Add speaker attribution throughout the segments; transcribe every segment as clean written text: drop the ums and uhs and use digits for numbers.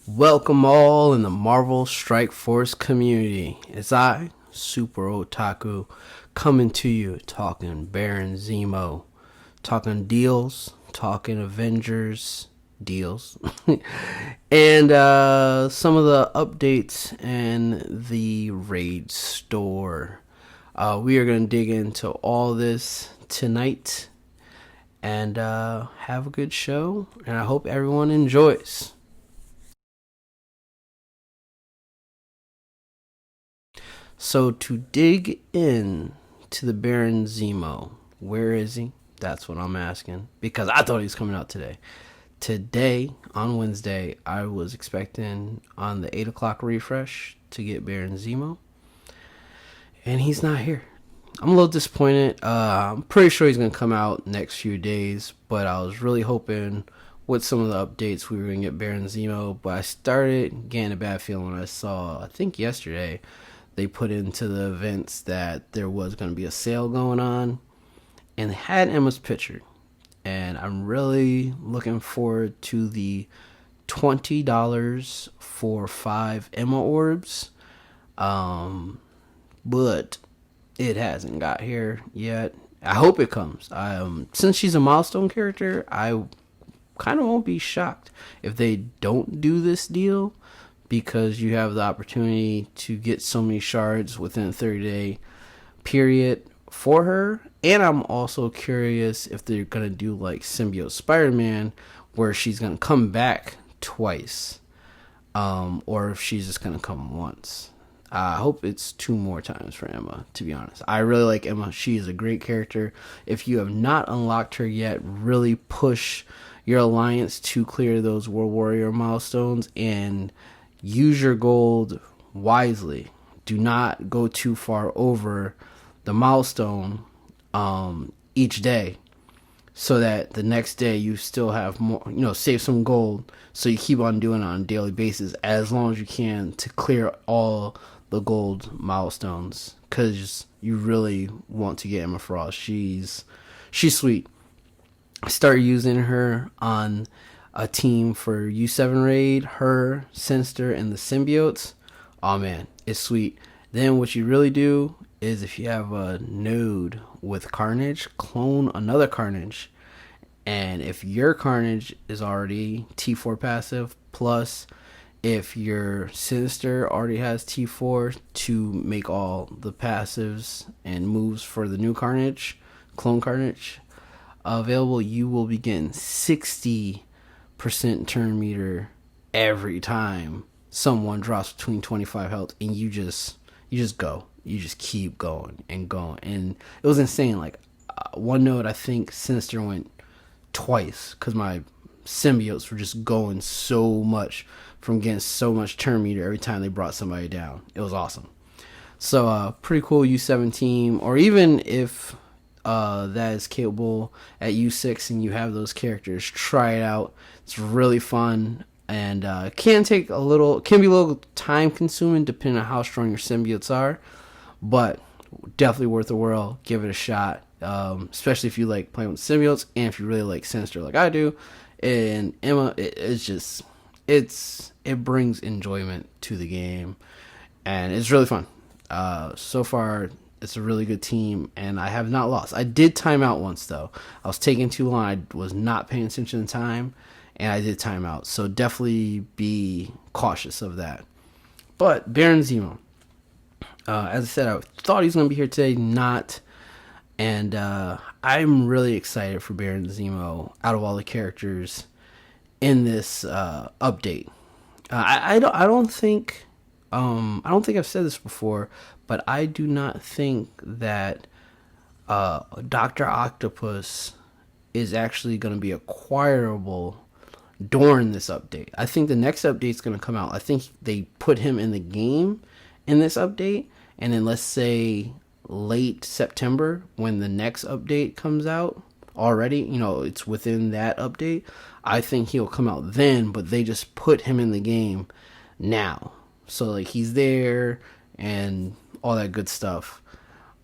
Speaker 1: Welcome all in the Marvel Strike Force community. It's I, Super Otaku, coming to you talking Baron Zemo, talking deals, talking Avengers deals, and some of the updates in the Raid store. We are going to dig into all this tonight and have a good show, and I hope everyone enjoys. So to dig in to the Baron Zemo, where is he? That's what I'm asking because I thought he was coming out today. Today on Wednesday, I was expecting on the 8 o'clock refresh to get Baron Zemo, and he's not here. I'm a little disappointed. I'm pretty sure he's gonna come out next few days, but I was really hoping with some of the updates we were gonna get Baron Zemo. But I started getting a bad feeling when I saw, I think yesterday, they put into the events that there was going to be a sale going on and had Emma's picture. And I'm really looking forward to the $20 for 5 Emma orbs. But it hasn't got here yet. I hope it comes. Since she's a milestone character, I kind of won't be shocked if they don't do this deal, because you have the opportunity to get so many shards within a 30-day period for her. And I'm also curious if they're going to do like Symbiote Spider-Man, where she's going to come back twice, or if she's just going to come once. I hope it's 2 more times for Emma, to be honest. I really like Emma. She is a great character. If you have not unlocked her yet, really push your alliance to clear those World Warrior milestones and use your gold wisely. Do not go too far over the milestone each day, so that the next day you still have more, save some gold, so you keep on doing it on a daily basis as long as you can to clear all the gold milestones, because you really want to get Emma Frost. She's sweet. Start using her on a team for U7 raid, her, Sinister, and the symbiotes. Oh man, it's sweet. Then what you really do is, if you have a node with Carnage, clone another Carnage. And if your Carnage is already T4 passive, plus if your Sinister already has T4 to make all the passives and moves for the new Carnage, clone Carnage, available, you will be getting 60% turn meter every time someone drops between 25 health, and you just go. You just keep going and going. And it was insane. Like, one node, I think Sinister went twice because my symbiotes were just going so much from getting so much turn meter every time they brought somebody down. It was awesome. So pretty cool U7 team. Or even if that is capable at U6 and you have those characters, try it out. It's really fun, and can be a little time consuming depending on how strong your symbiotes are, but definitely worth the whirl. Give it a shot, especially if you like playing with symbiotes, and if you really like Sinister like I do. And Emma, it brings enjoyment to the game, and it's really fun. So far, it's a really good team, and I have not lost. I did time out once, though. I was taking too long. I was not paying attention to time, and I did time out. So definitely be cautious of that. But Baron Zemo, as I said, I thought he was going to be here today, not. And I'm really excited for Baron Zemo out of all the characters in this update. I don't think I've said this before, but I do not think that Dr. Octopus is actually going to be acquirable during this update. I think the next update is going to come out. I think they put him in the game in this update, and then let's say late September, when the next update comes out already, it's within that update, I think he'll come out then, but they just put him in the game now. So like he's there and all that good stuff.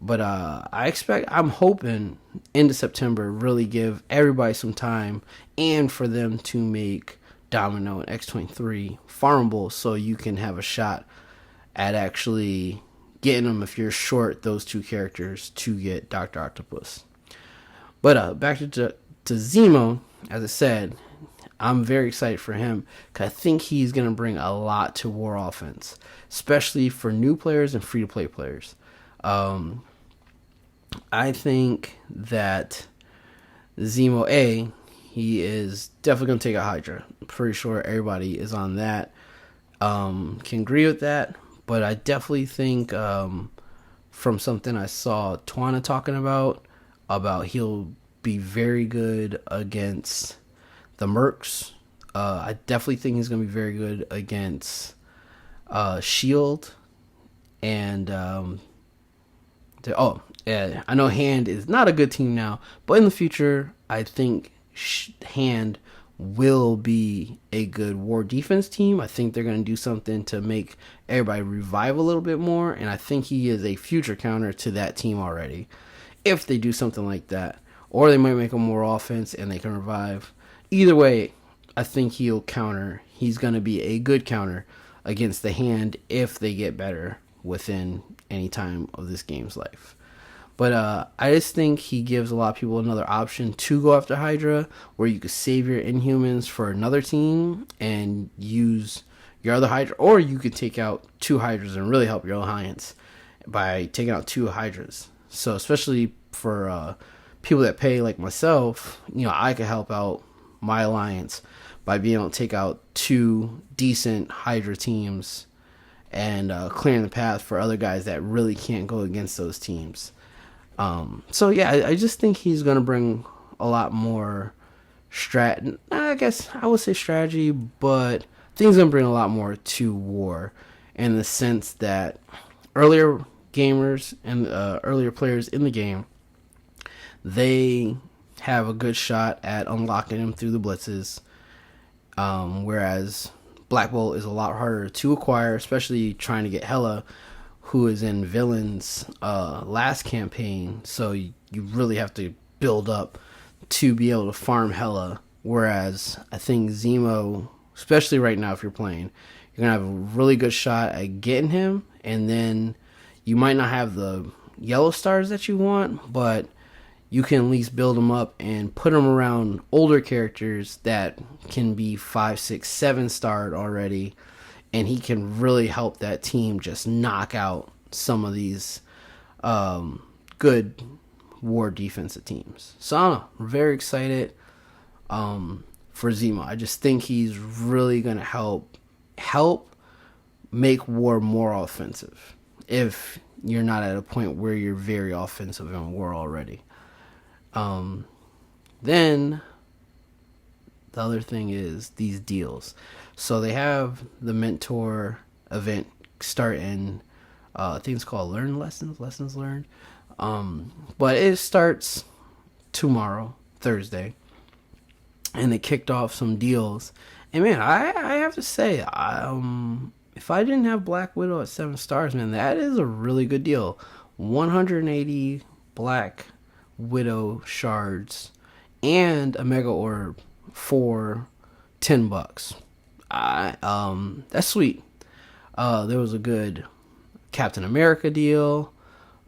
Speaker 1: But I'm hoping into September really give everybody some time, and for them to make Domino and X-23 farmable, so you can have a shot at actually getting them if you're short those two characters to get Dr. Octopus. But back to Zemo, as I said, I'm very excited for him because I think he's going to bring a lot to War Offense, especially for new players and free-to-play players. I think that Zemo, he is definitely going to take a Hydra. I'm pretty sure everybody is on that. Can agree with that, but I definitely think from something I saw Twana talking about he'll be very good against the Mercs. I definitely think he's going to be very good against Shield. And I know Hand is not a good team now, but in the future, I think Hand will be a good war defense team. I think they're going to do something to make everybody revive a little bit more, and I think he is a future counter to that team already. If they do something like that, or they might make him more offense and they can revive. Either way, I think he'll counter. He's going to be a good counter against the Hand if they get better within any time of this game's life. But I just think he gives a lot of people another option to go after Hydra, where you could save your Inhumans for another team and use your other Hydra, or you could take out two Hydras and really help your alliance by taking out two Hydras. So especially for people that pay like myself, I could help out my alliance by being able to take out two decent Hydra teams and clearing the path for other guys that really can't go against those teams. I just think he's going to bring a lot more I guess I would say strategy, but I think he's going to bring a lot more to war in the sense that earlier gamers and earlier players in the game, they have a good shot at unlocking him through the blitzes, whereas Black Bolt is a lot harder to acquire, especially trying to get Hela, who is in Villain's last campaign, so you really have to build up to be able to farm Hela, whereas I think Zemo, especially right now if you're playing, you're going to have a really good shot at getting him, and then you might not have the yellow stars that you want, but you can at least build them up and put them around older characters that can be 5, 6, 7 starred already, and he can really help that team just knock out some of these good war defensive teams. So I don't know, I'm very excited for Zemo. I just think he's really going to help make war more offensive if you're not at a point where you're very offensive in war already. Then the other thing is these deals. So they have the mentor event starting, I think it's called Lessons Learned. But it starts tomorrow, Thursday, and they kicked off some deals. And man, I have to say, if I didn't have Black Widow at 7 stars, man, that is a really good deal. 180 Black Widow shards and a Mega Orb for $10. That's sweet. There was a good Captain America deal.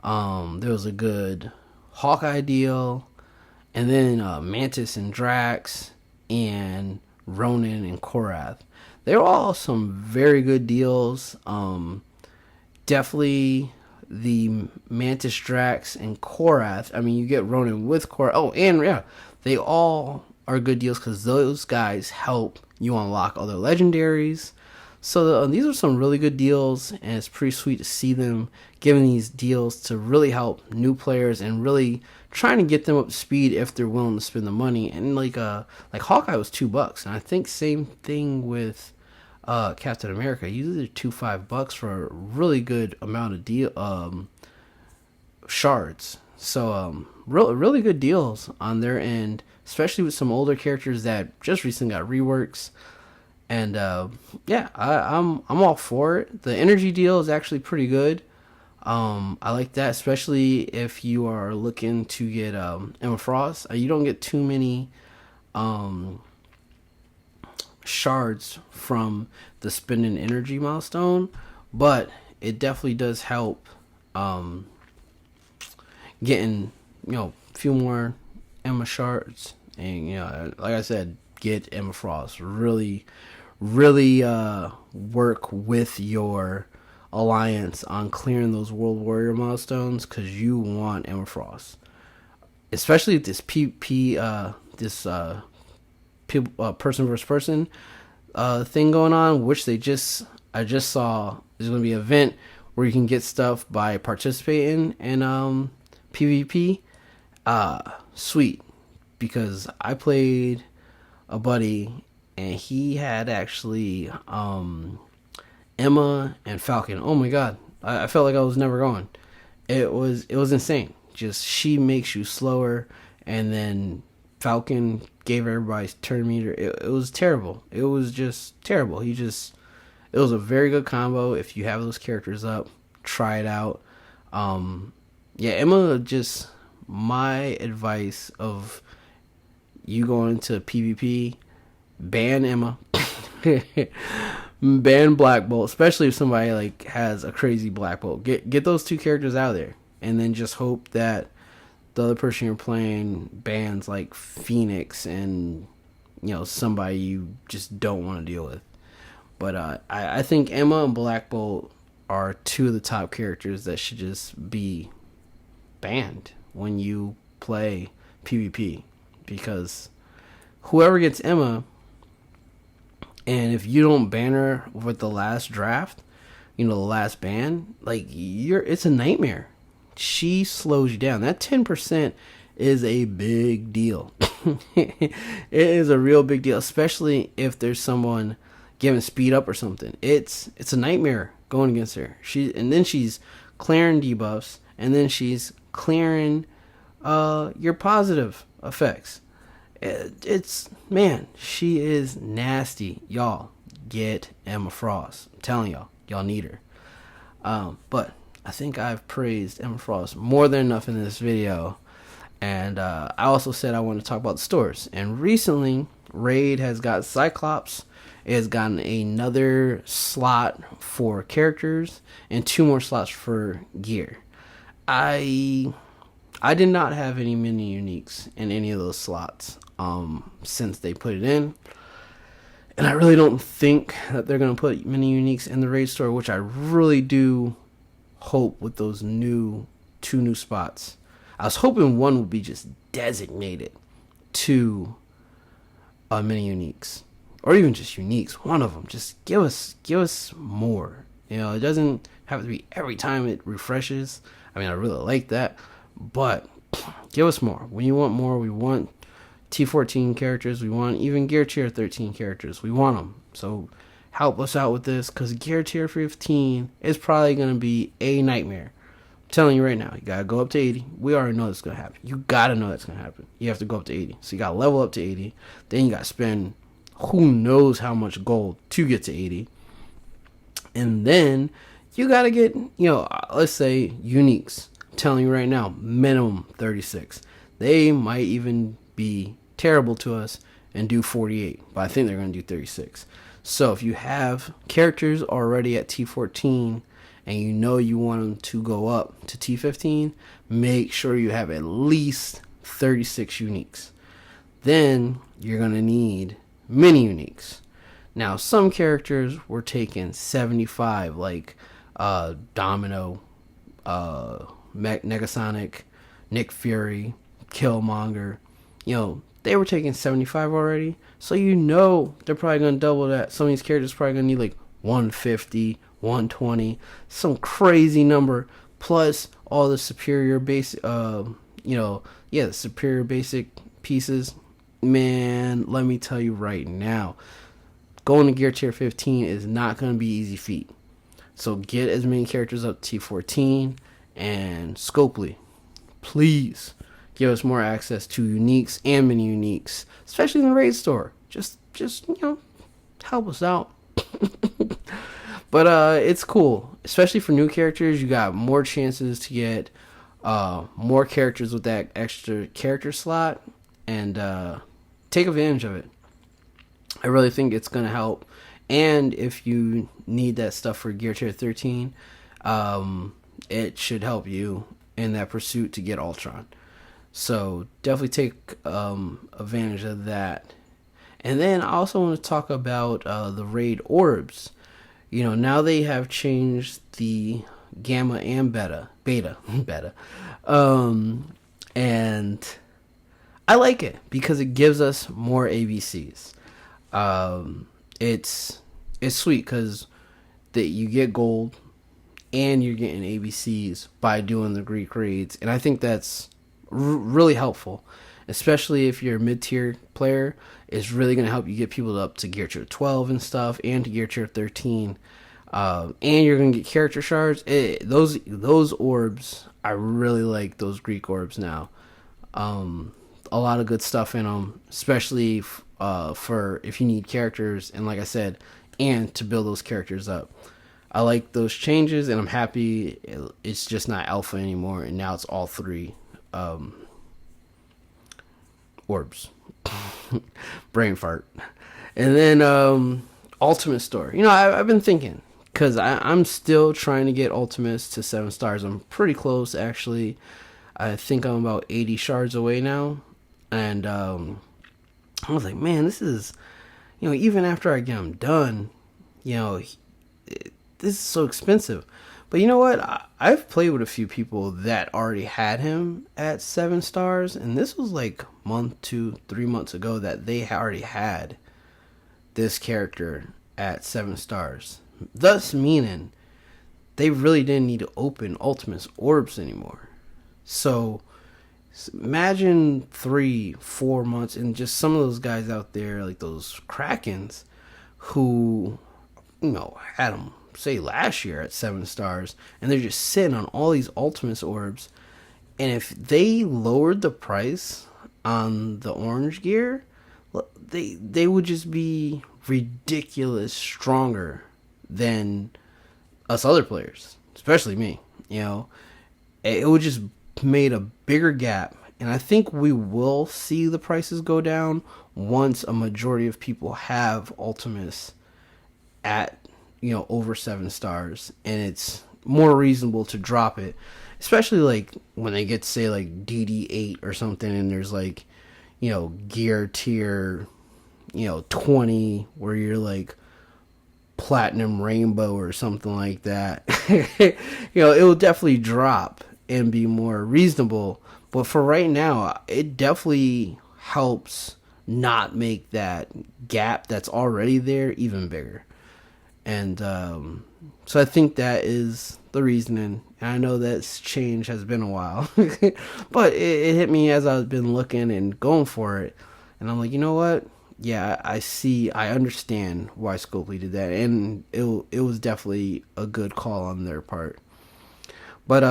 Speaker 1: There was a good Hawkeye deal, and then Mantis and Drax and Ronan and Korath. They were all some very good deals. Definitely the Mantis, Drax, and Korath. I mean, you get Ronan with Korath. Oh, and yeah, they all are good deals because those guys help you unlock other legendaries. So these are some really good deals, and it's pretty sweet to see them giving these deals to really help new players and really trying to get them up to speed if they're willing to spend the money. And like Hawkeye was $2, and I think same thing with Captain America. Usually $2-5 for a really good amount of deal shards. So really good deals on their end, especially with some older characters that just recently got reworks. And I'm all for it. The energy deal is actually pretty good. I like that, especially if you are looking to get Emma Frost. You don't get too many shards from the spinning energy milestone, but it definitely does help um, getting a few more Emma shards, and like I said, get Emma Frost. Really, really work with your alliance on clearing those World Warrior milestones because you want Emma Frost, especially this person versus person thing going on, which I just saw there's going to be an event where you can get stuff by participating in PvP. Sweet, because I played a buddy and he had actually Emma and Falcon. Oh my god, I felt like I was never going. It was insane. Just she makes you slower, and then Falcon gave everybody's turn meter. It was terrible. It was just terrible. It was a very good combo. If you have those characters up, try it out. Yeah, Emma, just my advice of you going to PvP, ban Emma. Ban Black Bolt, especially if somebody like has a crazy Black Bolt. Get those two characters out of there, and then just hope that the other person you're playing bans like Phoenix and somebody you just don't want to deal with. But I think Emma and Black Bolt are two of the top characters that should just be banned when you play PvP, because whoever gets Emma, and if you don't ban her with the last draft, the last ban, like it's a nightmare. She slows you down. That 10% is a big deal. It is a real big deal, especially if there's someone giving speed up or something. It's a nightmare going against her. And then she's clearing debuffs, and then she's clearing your positive effects. Man, she is nasty. Y'all, get Emma Frost. I'm telling y'all need her. But I think I've praised Emma Frost more than enough in this video. And I also said I want to talk about the stores. And recently, Raid has got Cyclops. It has gotten another slot for characters and 2 more slots for gear. I did not have any mini uniques in any of those slots since they put it in. And I really don't think that they're going to put mini uniques in the Raid store, which I really do hope with those 2 new spots. I was hoping one would be just designated to mini uniques, or even just uniques. One of them, just give us more. It doesn't have to be every time it refreshes. I mean, I really like that, but give us more. When you want more, we want T14 characters. We want even Gear Tier 13 characters. We want them. So help us out with this, because Gear Tier 15 is probably going to be a nightmare. I'm telling you right now, you got to go up to 80. We already know that's going to happen. You got to know that's going to happen. You have to go up to 80. So you got to level up to 80. Then you got to spend who knows how much gold to get to 80. And then you got to get, let's say uniques. I'm telling you right now, minimum 36. They might even be terrible to us and do 48, but I think they're going to do 36. So if you have characters already at T14 and you want them to go up to T15, make sure you have at least 36 uniques. Then you're going to need mini uniques. Now, some characters were taking 75, like Domino, Negasonic, Nick Fury, Killmonger. They were taking 75 already. So they're probably going to double that. Some of these characters are probably going to need like 150, 120, some crazy number, plus all the superior basic, the superior basic pieces. Man, let me tell you right now, going to Gear Tier 15 is not going to be easy feat. So get as many characters up to T14, and Scopely, please give us more access to uniques and mini uniques, especially in the Raid store. Just help us out. But it's cool, especially for new characters. You got more chances to get more characters with that extra character slot, and take advantage of it. I really think it's going to help. And if you need that stuff for Gear Tier 13, it should help you in that pursuit to get Ultron. So definitely take advantage of that. And then I also want to talk about the raid orbs. You know, now they have changed the gamma and beta. And I like it because it gives us more ABCs. It's sweet because that you get gold and you're getting ABCs by doing the Greek raids, and I think that's really helpful, especially if you're a mid-tier player. It's really going to help you get people up to Gear Tier 12 and stuff, and to Gear Tier 13. And you're going to get character shards. Those orbs, I really like those Greek orbs now. A lot of good stuff in them, especially for if you need characters, and like I said, and to build those characters up. I like those changes, and I'm happy it's just not alpha anymore, and now it's all three orbs. Brain fart. And then Ultimate Store. You know, I've been thinking, because I'm still trying to get Ultimates to 7 stars. I'm pretty close, actually. I think I'm about 80 shards away now. And I was like, man, this is, you know, even after I get them done, you know, this is so expensive. But you know what? I've played with a few people that already had him at 7 stars, and this was like a month, 2-3 months ago that they already had this character at 7 stars. Thus meaning they really didn't need to open Ultimate's orbs anymore. So imagine 3-4 months, and just some of those guys out there, like those Krakens, who, you know, had them say last year at 7 stars, and they're just sitting on all these Ultimates orbs. And if they lowered the price on the orange gear, they would just be ridiculous stronger than us other players, especially me. You know, it would just made a bigger gap, and I think we will see the prices go down once a majority of people have Ultimates at, you know, over 7 stars, and it's more reasonable to drop it, especially like when they get to say like DD8 or something, and there's like, you know, Gear Tier, you know, 20, where you're like Platinum Rainbow or something like that. You know, it will definitely drop and be more reasonable, but for right now, it definitely helps not make that gap that's already there even bigger. And so I think that is the reasoning. And I know that change has been a while, but it hit me as I've been looking and going for it, and I'm like, you know what? Yeah, I understand why Scopely did that, and it was definitely a good call on their part. But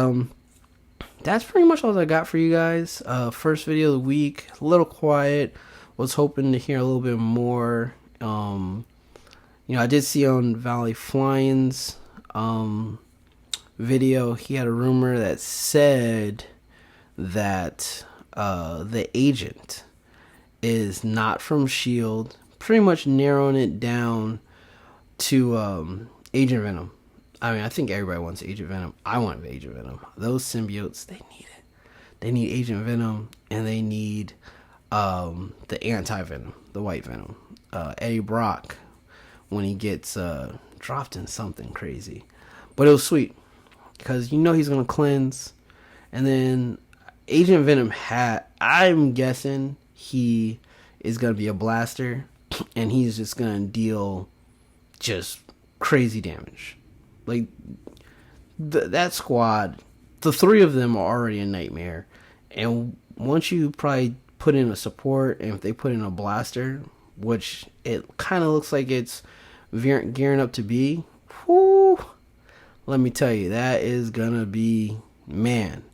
Speaker 1: that's pretty much all I got for you guys. First video of the week, a little quiet. Was hoping to hear a little bit more. You know, I did see on Valley Flying's video, he had a rumor that said that the agent is not from S.H.I.E.L.D., pretty much narrowing it down to Agent Venom. I mean, I think everybody wants Agent Venom. I want Agent Venom. Those symbiotes, they need it. They need Agent Venom, and they need the anti-Venom, the white Venom. Eddie Brock, when he gets dropped in something crazy. But it was sweet, because you know he's going to cleanse. And then Agent Venom I'm guessing he is going to be a blaster, and he's just going to deal just crazy damage. Like, that squad, the 3 of them are already a nightmare. And once you probably put in a support, and if they put in a blaster, which it kind of looks like it's gearing up to be, whoo, let me tell you, that is gonna be, man,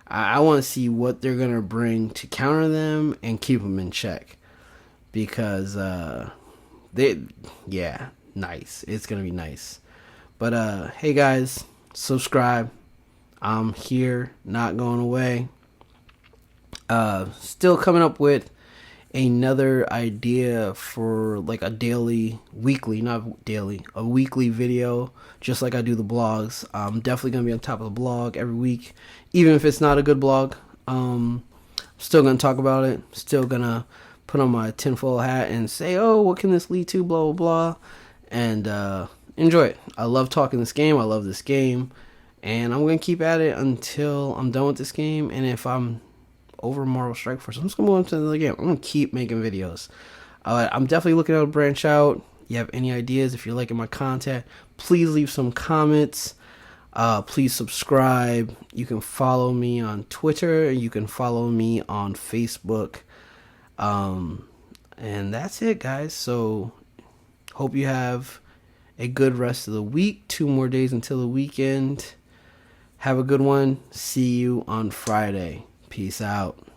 Speaker 1: I want to see what they're gonna bring to counter them and keep them in check, because nice, it's gonna be nice. But hey guys, subscribe. I'm here, not going away. Still coming up with another idea for like a weekly, not daily, a weekly video, just like I do the blogs. I'm definitely gonna be on top of the blog every week, even if it's not a good blog. Still gonna talk about it. Still gonna put on my tinfoil hat and say, oh, what can this lead to? Blah blah blah, and enjoy it. I love talking this game. I love this game, and I'm gonna keep at it until I'm done with this game. And if I'm over Marvel Strike Force, I'm just gonna move on to another game. I'm gonna keep making videos. I'm definitely looking to branch out. You have any ideas? If you're liking my content, please leave some comments. Please subscribe. You can follow me on Twitter. You can follow me on Facebook. And that's it, guys. So hope you have a good rest of the week. 2 more days until the weekend. Have a good one. See you on Friday. Peace out.